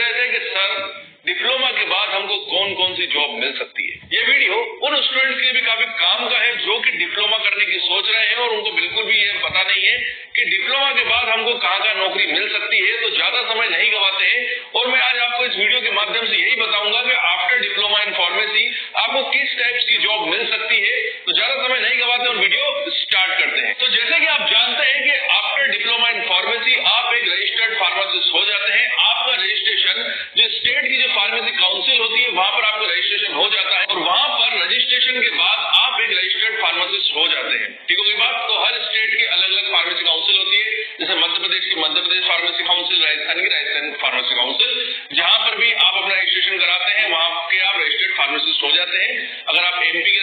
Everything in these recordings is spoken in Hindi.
रहे थे कि सर डिप्लोमा के बाद हमको कौन कौन सी जॉब मिल सकती है। ये वीडियो उन स्टूडेंट्स के लिए भी काफी काम का है जो कि डिप्लोमा करने की सोच रहे हैं और उनको बिल्कुल भी ये पता नहीं है कि डिप्लोमा के बाद हमको कहाँ नौकरी मिल सकती है। तो ज्यादा समय नहीं गवाते हैं और मैं आज आपको इस वीडियो के माध्यम से यही बताऊंगा कि आफ्टर डिप्लोमा इन फार्मेसी आपको किस टाइप की जॉब मिल सकती है। तो ज्यादा समय नहीं गवाते और वीडियो स्टार्ट करते हैं। तो जैसे कि आप जानते हैं कि आफ्टर डिप्लोमा इन फार्मेसी आप एक रजिस्टर्ड फार्मासिस्ट हो जाते हैं। आपका रजिस्ट्रेशन जो स्टेट की जो फार्मेसी काउंसिल होती है वहां पर आपका रजिस्ट्रेशन हो जाता है और वहां पर रजिस्ट्रेशन के बाद आप एक रजिस्टर्ड फार्मासिस्ट हो जाते हैं। ठीक होगी बात। तो हर स्टेट की अलग अलग फार्मेसी काउंसिल होती है, जैसे मध्य प्रदेश की मध्य प्रदेश फार्मेसी काउंसिल, राजस्थान की राजस्थान फार्मेसी काउंसिल, जहां पर भी आप अपना रजिस्ट्रेशन कराते हैं वहां के आप रजिस्टर्ड फार्मासिस्ट हो जाते हैं। अगर आप एमपी के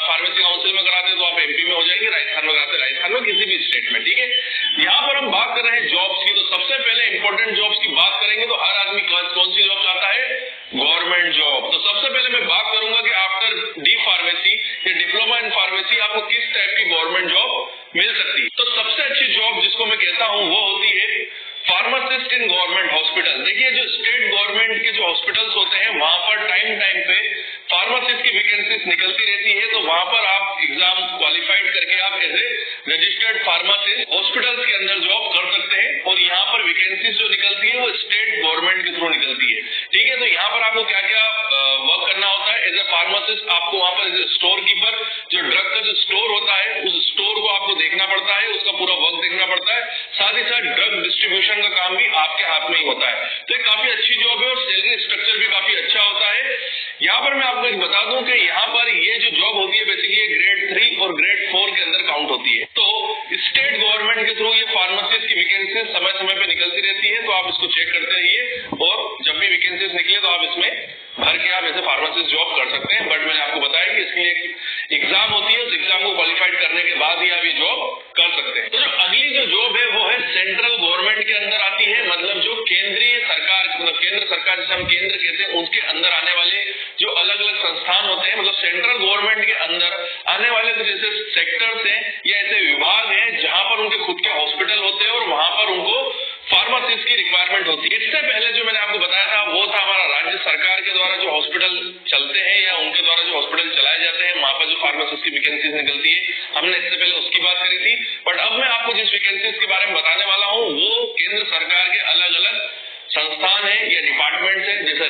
फार्मेसी काउंसिल में कराते हैं तो आप एमपी में हो जाएंगे, राजस्थान में कराते हैं राजस्थान में, किसी भी स्टेट में। ठीक है, यहाँ पर हम बात कर रहे हैं जॉब्स की। तो सबसे पहले इंपॉर्टेंट जॉब्स की बात करेंगे तो हर आदमी कौन सी जॉब चाहता है? Government job. तो सबसे पहले मैं बात करूंगा कि आफ्टर डी फार्मेसी या डिप्लोमा इन फार्मेसी आपको किस टाइप की गवर्नमेंट जॉब मिल सकती है। तो सबसे अच्छी जॉब जिसको मैं कहता हूं वो होती है फार्मासिस्ट इन गवर्नमेंट हॉस्पिटल। देखिए जो स्टेट गवर्नमेंट के जो हॉस्पिटल्स होते हैं वहां पर टाइम टाइम पे फार्मासिस्ट की वैकेंसीज निकलती रहती है। तो वहां पर आप एग्जाम क्वालिफाइड करके आप as a registered pharmacist hospitals के अंदर जॉब कर सकते हैं और यहाँ पर वैकेंसीज जो निकलती है वो स्टेट गवर्नमेंट के थ्रू निकलती है। ठीक है, तो यहाँ पर आपको क्या क्या वर्क करना होता है एज ए फार्मासिस्ट। आपको वहां पर एज ए स्टोर कीपर, जो ड्रग का जो स्टोर होता है उस स्टोर को आपको देखना पड़ता है, उसका पूरा वर्क देखना पड़ता है। साथ ही साथ ड्रग डिस्ट्रीब्यूशन का काम भी आपके हाथ में ही होता है। तो ये काफी अच्छी जॉब है और सैलरी स्ट्रक्चर भी काफी अच्छा होता है। यहाँ पर मैं आपको एक बता दूं कि यहाँ पर ये जो जॉब होती है बेसिकली ग्रेड 3 और ग्रेड 4 के अंदर काउंट होती है। तो स्टेट गवर्नमेंट के थ्रू ये फार्मासिस्ट की वैकेंसी समय समय पे निकलती रहती है। तो आप इसको चेक करते रहिए और जब भी वैकेंसीज निकले तो आप इसमें भर के आप ऐसे फार्मासिस्ट जॉब कर सकते हैं। बट मैंने आपको बताया कि इसके लिए एग्जाम होती है, उस एग्जाम को क्वालिफाइड करने के बाद ही आप ये जॉब कर सकते हैं। तो जो अगली जो जॉब है वो है सेंट्रल गवर्नमेंट के अंदर आती है, मतलब जो केंद्रीय सरकार, मतलब केंद्र सरकार जिसे हम केंद्र कहते हैं उसके अंदर आने वाले जो अलग अलग संस्थान होते हैं, मतलब सेंट्रल गवर्नमेंट के अंदर आने वाले कुछ ऐसे सेक्टर्स हैं या ऐसे विभाग हैं जहां पर उनके खुद के हॉस्पिटल होते हैं और वहां पर उनको फार्मासिस्ट की रिक्वायरमेंट होती है। इससे पहले जो मैंने आपको बताया था वो था हमारा राज्य सरकार के द्वारा जो हॉस्पिटल चलते हैं या उनके द्वारा जो हॉस्पिटल चलाए जाते हैं वहां पर जो फार्मासिस्ट की वैकेंसीज निकलती है, हमने इससे पहले उसकी बात करी थी। बट अब मैं आपको जिस वैकेंसीज के बारे में बताने वाला हूँ वो केंद्र सरकार के अलग अलग संस्थान है या डिपार्टमेंट है। जैसे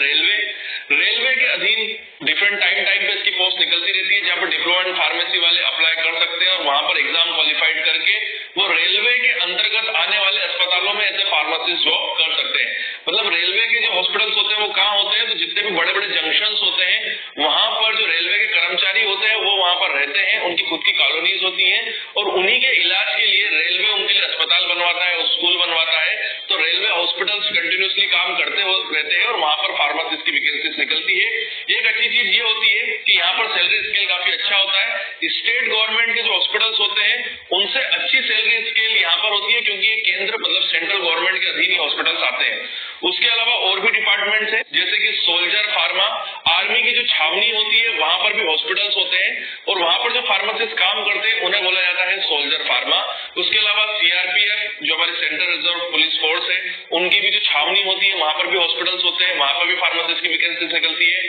रेलवे के अधीन डिफरेंट टाइम पे इसकी पोस्ट निकलती रहती है, जहाँ पर डिप्लोमा इन फार्मेसी वाले अप्लाई कर सकते हैं और वहां पर एग्जाम क्वालिफाइड करके वो रेलवे के अंतर्गत आने वाले अस्पतालों में ऐसे फार्मासिस्ट जॉब कर सकते हैं। मतलब रेलवे के जो हॉस्पिटल्स होते हैं वो कहाँ होते हैं? तो जितने भी बड़े बड़े जंक्शन होते हैं वहां पर जो रेलवे के कर्मचारी होते हैं वो वहां पर रहते हैं, उनकी खुद की कॉलोनीज होती है और उन्हीं के इलाज के लिए रेलवे उनके लिए अस्पताल बनवाता है, स्कूल बनवाता है। तो रेलवे हॉस्पिटल्स कंटिन्यूसली काम करते रहते हैं और वहां पर फार्मासिस्ट की वैकेंसीज निकलती है। एक अच्छी चीज ये होती है कि यहाँ पर सैलरी स्केल काफी अच्छा होता है। स्टेट गवर्नमेंट के जो हॉस्पिटल्स होते हैं उनसे अच्छी सैलरी स्केल यहाँ पर होती है क्योंकि केंद्र मतलब सेंट्रल गवर्नमेंट के अधीन ही हॉस्पिटल्स आते हैं। उसके अलावा और भी डिपार्टमेंट्स हैं जैसे कि सोल्जर फार्मा, आर्मी की जो छावनी होती है वहां पर भी हॉस्पिटल्स होते हैं और वहां पर जो फार्मासिस्ट काम करते हैं उन्हें बोला जाता है सोल्जर फार्मा। उसके अलावा सीआरपीएफ जो हमारी सेंट्रल रिजर्व पुलिस फोर्स है उनकी भी जो छावनी होती है वहां पर भी हॉस्पिटल्स होते हैं, वहां पर भी फार्मासिस्ट की वैकेंसीज निकलती है।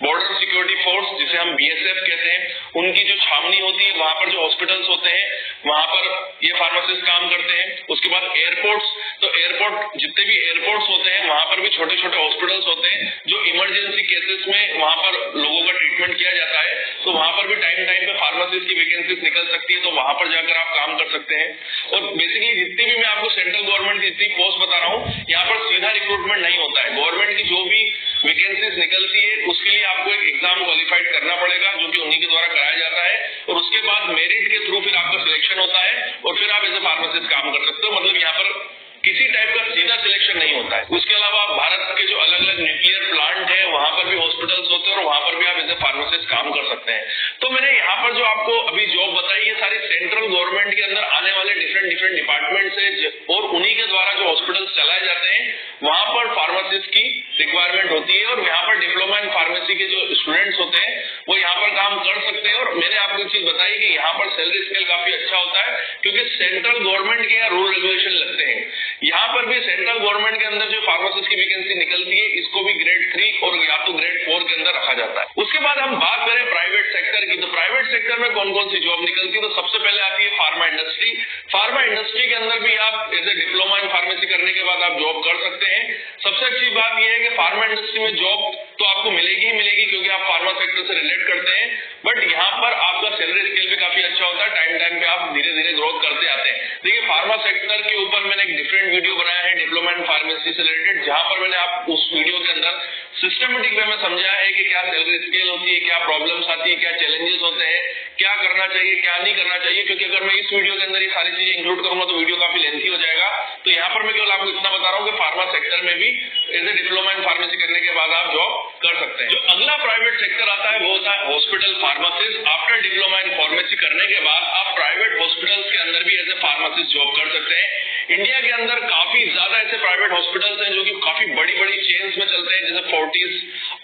बॉर्डर सिक्योरिटी फोर्स जिसे हम बीएसएफ कहते हैं उनकी जो छावनी होती है वहां पर जो हॉस्पिटल्स होते हैं वहां पर ये फार्मासिस्ट काम करते हैं। उसके बाद एयरपोर्ट्स, तो एयरपोर्ट जितने भी एयरपोर्ट्स होते हैं वहां पर भी छोटे छोटे हॉस्पिटल्स होते हैं जो इमरजेंसी केसेस में वहां पर लोगों का ट्रीटमेंट किया जाता है। तो वहां पर भी टाइम पे फार्मासिस्ट की वैकेंसीज निकल सकती है, तो वहां पर जाकर आप काम कर सकते हैं। और बेसिकली जितनी भी मैं आपको सेंट्रल गवर्नमेंट की जितनी पोस्ट बता रहा हूँ यहाँ पर सीधा रिक्रूटमेंट नहीं होता है। गवर्नमेंट की जो भी वैकेंसीज निकलती है उसके लिए आपको एक एग्जाम क्वालिफाइड करना पड़ेगा जो कि उन्हीं के द्वारा कराया जाता है और उसके बाद मेरिट के थ्रू फिर आपका सिलेक्शन होता है और फिर आप एज ए फार्मासिस्ट काम कर सकते हो। मतलब यहाँ पर किसी टाइप का सीधा सिलेक्शन नहीं होता है। उसके अलावा भारत के जो अलग अलग न्यूक्लियर प्लांट है वहां पर भी हॉस्पिटल्स होते हैं और वहां पर भी आप एज ए फार्मासिस्ट काम कर सकते हैं। तो मैंने यहाँ पर जो आपको अभी जॉब बताई ये सारी सेंट्रल गवर्नमेंट के अंदर आने वाले डिफरेंट डिपार्टमेंट है और उन्हीं के द्वारा जो हॉस्पिटल्स चलाए जाते हैं वहां पर फार्मासिस्ट की रिक्वायरमेंट होती है और यहाँ पर डिप्लोमा इन फार्मेसी के जो स्टूडेंट्स होते हैं वो यहाँ पर काम कर सकते हैं। और मैंने आपको एक चीज बताई कि यहाँ पर सैलरी स्केल काफी अच्छा होता है क्योंकि सेंट्रल गवर्नमेंट के यहाँ रूल रेगुलेशन लगते हैं। यहाँ पर भी सेंट्रल गवर्नमेंट के अंदर जो फार्मासिस्ट की वैकेंसी निकलती है इसको भी ग्रेड 3 और या तो ग्रेड 4 के अंदर रखा जाता है। उसके बाद हम बात करें प्राइवेट सेक्टर की, तो प्राइवेट सेक्टर में कौन कौन सी जॉब निकलती है, तो सबसे पहले आती है फार्मा इंडस्ट्री। फार्मा इंडस्ट्री के अंदर भी आप as a diploma in pharmacy करने के बाद आप जॉब कर सकते हैं। सबसे अच्छी बात यह है कि फार्मा इंडस्ट्री में जॉब तो आपको मिलेगी ही मिलेगी क्योंकि आप फार्मा सेक्टर से रिलेट करते हैं, बट यहाँ पर आपका सैलरी स्केल भी काफी अच्छा होता है। टाइम टाइम पे आप धीरे धीरे ग्रोथ करते आते हैं। देखिए फार्मा सेक्टर के ऊपर मैंने एक डिफरेंट वीडियो बनाया है डिप्लोमा इन फार्मेसी से रिलेटेड, जहां पर मैंने आप उस वीडियो के अंदर सिस्टमेटिक वे में समझा है कि क्या सैलरी स्केल होती है, क्या प्रॉब्लम्स आती है, क्या चैलेंजेस होते हैं, क्या करना चाहिए क्या नहीं करना चाहिए। क्योंकि अगर मैं इस वीडियो के अंदर ये सारी चीजें इंक्लूड करूंगा तो वीडियो काफी लेंथी हो जाएगा, तो यहाँ पर मैं केवल आपको इतना बता रहा हूँ कि फार्मा सेक्टर में भी as a diploma in pharmacy करने के बाद आप जॉब कर सकते हैं। जो अगला प्राइवेट सेक्टर आता है वो होता है hospital pharmacist. After diploma in pharmacy करने के बाद आप प्राइवेट हॉस्पिटल्स के अंदर भी एज ए फार्मासिस्ट जॉब कर सकते हैं। इंडिया के अंदर काफी ज्यादा ऐसे प्राइवेट हॉस्पिटल्स हैं जो कि काफी बड़ी बड़ी चेन्स में चलते हैं, जैसे फोर्टिस,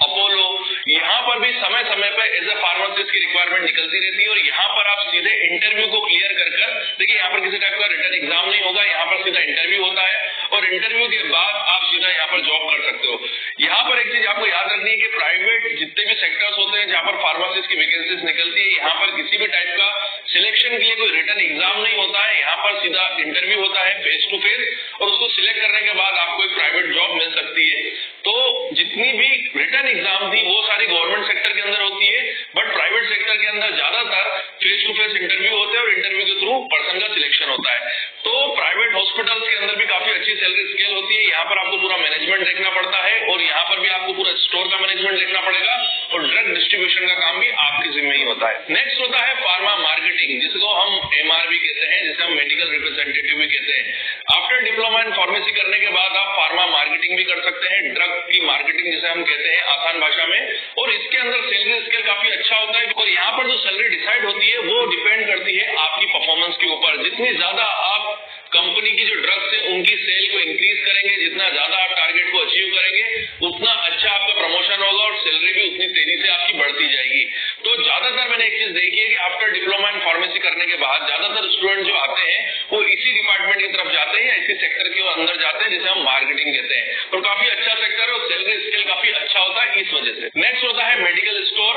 अपोलो। यहाँ पर भी समय समय पर एज ए फार्मासिस्ट की रिक्वायरमेंट निकलती रहती है और यहाँ पर आप सीधे इंटरव्यू को क्लियर कर देखिए यहाँ पर किसी टाइप का रिटर्न एग्जाम नहीं होगा, यहाँ पर सीधा इंटरव्यू होता है और इंटरव्यू के बाद आप सीधा यहाँ पर जॉब कर सकते हो। यहाँ पर एक चीज आपको याद रखनी है कि प्राइवेट जितने भी सेक्टर्स होते हैं जहाँ पर फार्मासिस्ट की वैकेंसीज निकलती है, यहाँ पर किसी भी टाइप का सिलेक्शन के लिए कोई रिटर्न एग्जाम नहीं होता है, यहाँ पर सीधा इंटरव्यू होता है फेस टू फेस और उसको सिलेक्ट करने के बाद आपको एक प्राइवेट जॉब मिल सकती है। तो जितनी भी रिटर्न एग्जाम थी वो सारी गवर्नमेंट सेक्टर के अंदर होती है, बट प्राइवेट सेक्टर के अंदर ज्यादातर फेस टू फेस इंटरव्यू होते हैं और इंटरव्यू के थ्रू पर्सन का सिलेक्शन होता है। तो प्राइवेट हॉस्पिटल्स के अंदर भी काफी अच्छी सैलरी स्केल होती है। यहाँ पर आपको पूरा मैनेजमेंट देखना पड़ता है और यहाँ पर भी आपको पूरा स्टोर का मैनेजमेंट देखना पड़ेगा और ड्रग डिस्ट्रीब्यूशन का काम भी आपके जिम्मे ही होता है। नेक्स्ट होता है फार्मा मार्केटिंग, जिसको हम MRV कहते हैं, जिसे हम मेडिकल रिप्रेजेंटेटिव भी कहते हैं। आफ्टर डिप्लोमा इन फार्मेसी करने के बाद आप फार्मा मार्केटिंग भी कर सकते हैं, ड्रग की मार्केटिंग जिसे हम कहते हैं आसान भाषा में, और इसके अंदर सैलरी स्केल काफी अच्छा होता है और यहाँ पर जो सैलरी डिसाइड होती है वो डिपेंड करती है आपकी परफॉर्मेंस के ऊपर। जितनी ज्यादा आप कंपनी की जो ड्रग्स है उनकी सेल को इंक्रीज करेंगे, जितना ज्यादा आप टारगेट को अचीव करेंगे उतना अच्छा आपका प्रमोशन होगा और सैलरी भी उतनी तेजी से आपकी बढ़ती जाएगी। तो ज्यादातर मैंने एक चीज देखी है कि आफ्टर डिप्लोमा इन फार्मेसी करने के बाद ज्यादातर स्टूडेंट जो आते हैं वो इसी डिपार्टमेंट की तरफ जाते हैं, इसी सेक्टर के अंदर जाते हैं जिसे हम मार्केटिंग कहते हैं, और काफी अच्छा सेक्टर है और सैलरी स्केल काफी अच्छा होता है इस वजह से। नेक्स्ट होता है medical store.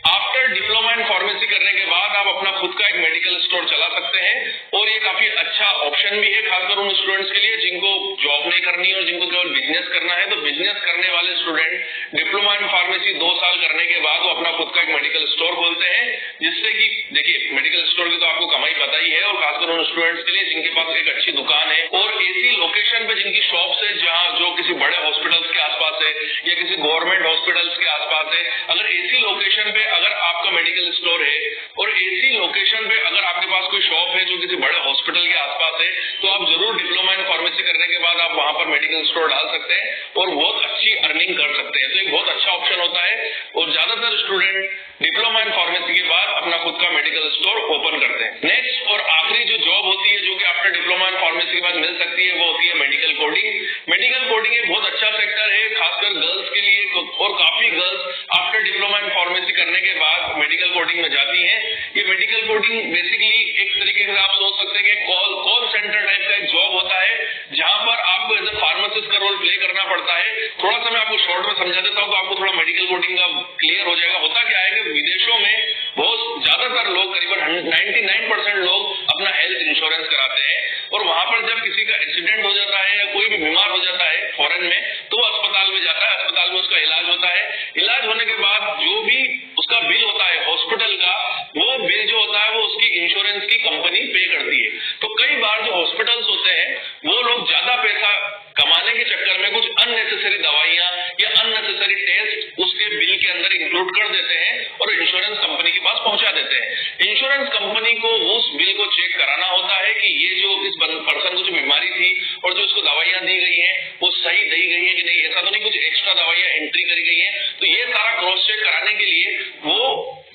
After diploma in pharmacy करने के बाद आप अपना खुद का एक मेडिकल स्टोर चला सकते हैं और ये काफी अच्छा ऑप्शन भी है, खासकर उन स्टूडेंट्स के लिए जिनको जॉब नहीं करनी है और जिनको केवल बिजनेस करना है। तो बिजनेस करने वाले स्टूडेंट डिप्लोमा इन फार्मेसी 2 साल करने के बाद वो अपना खुद का एक मेडिकल स्टोर खोलते हैं, जिससे कि देखिए मेडिकल स्टोर की तो आपको कमाई पता ही है, और खासकर उन स्टूडेंट्स के लिए जिनके पास एक अच्छी दुकान है और ऐसी लोकेशन पे जिनकी शॉप्स है जहाँ जो किसी बड़े हॉस्पिटल्स के आसपास है या किसी गवर्नमेंट हॉस्पिटल्स के आसपास है। अगर ऐसी लोकेशन पे अगर आपका मेडिकल स्टोर है और ऐसी लोकेशन पे अगर आपके पास कोई शॉप है जो किसी बड़े हॉस्पिटल के आसपास है, तो आप जरूर डिप्लोमा इन फार्मेसी करने के बाद आप वहां पर मेडिकल स्टोर डाल सकते हैं और बहुत अच्छी अर्निंग कर सकते हैं। तो एक बहुत अच्छा ऑप्शन होता है और ज्यादातर स्टूडेंट डिप्लोमा इन फार्मेसी के बाद अपना खुद का मेडिकल स्टोर ओपन करते हैं। नेक्स्ट और आखिरी जो जॉब होती है जो कि आफ्टर डिप्लोमा इन फार्मेसी के बाद मिल सकती है वो होती है मेडिकल कोडिंग। मेडिकल कोडिंग एक बहुत अच्छा सेक्टर है खासकर गर्ल्स के लिए, और काफी girls after diploma in pharmacy करने के बाद मेडिकल कोडिंग में जाती हैं। ये मेडिकल कोडिंग बेसिकली एक तरीके से आप सोच सकते हैं कि कॉल सेंटर टाइप का एक जॉब होता है जहां पर आपको एज ए फार्मासिस्ट का रोल प्ले करना पड़ता है। थोड़ा सा मैं आपको शॉर्ट में समझा देता हूं तो आपको थोड़ा मेडिकल कोडिंग का क्लियर हो जाएगा। होता क्या है कि विदेशों में बहुत ज्यादातर लोग करीबन 99% लोग अपना हेल्थ इंश्योरेंस कराते हैं और वहां पर जब किसी का एक्सीडेंट हो जाता है या कोई भी बीमार हो जाता है फॉरेन में, तो वो अस्पताल में जाता है, अस्पताल में उसका इलाज होता है। इलाज होने के बाद जो भी उसका बिल होता है हॉस्पिटल का, वो बिल जो होता है वो उसकी इंश्योरेंस की कंपनी पे करती है। तो कई बार जो हॉस्पिटल्स होते हैं वो लोग ज्यादा पैसा कमाने के चक्कर में कुछ अननेसेसरी दवाइयां या अननेसेसरी टेस्ट उसके बिल के अंदर इंक्लूड कर देते हैं और इंश्योरेंस कंपनी के पास पहुंचा देते हैं। इंश्योरेंस कंपनी को उस बिल को चेक कराना होता है कि ये जो इस पर्सन को जो बीमारी थी और जो उसको दवाइयां दी गई हैं वो सही दी गई है कि नहीं, ऐसा तो नहीं कुछ एक्स्ट्रा दवाइयां एंट्री करी गई है। तो ये सारा क्रॉस चेक कराने के लिए वो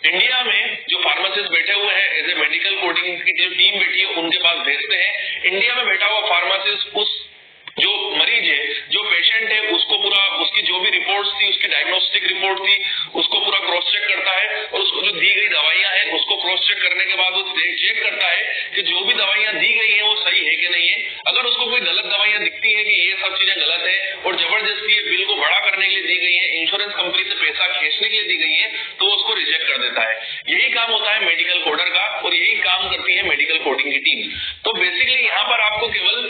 इंडिया में जो फार्मासिस्ट बैठे हुए हैं एज ए मेडिकल कोडिंग की जो टीम बैठी है उनके पास भेजते हैं। इंडिया में बैठा हुआ फार्मासिस्ट उस जो मरीज है, जो पेशेंट है, उसको पूरा उसकी जो भी रिपोर्ट्स थी, उसकी डायग्नोस्टिक रिपोर्ट थी, उसको पूरा क्रॉस चेक करता है और उसको जो दी गई दवाइयां हैं उसको क्रॉस चेक करने के बाद वो चेक करता है कि जो भी दवाइयां दी गई हैं वो सही है कि नहीं है। अगर उसको कोई गलत दवाइयां दिखती है कि ये सब चीजें गलत है और जबरदस्ती ये बिल को बड़ा करने के लिए दी गई है, इंश्योरेंस कंपनी से पैसा खींचने के लिए दी गई है, तो उसको रिजेक्ट कर देता है। यही काम होता है मेडिकल कोडर का और यही काम करती है मेडिकल कोडिंग की टीम। तो बेसिकली यहाँ पर आपको केवल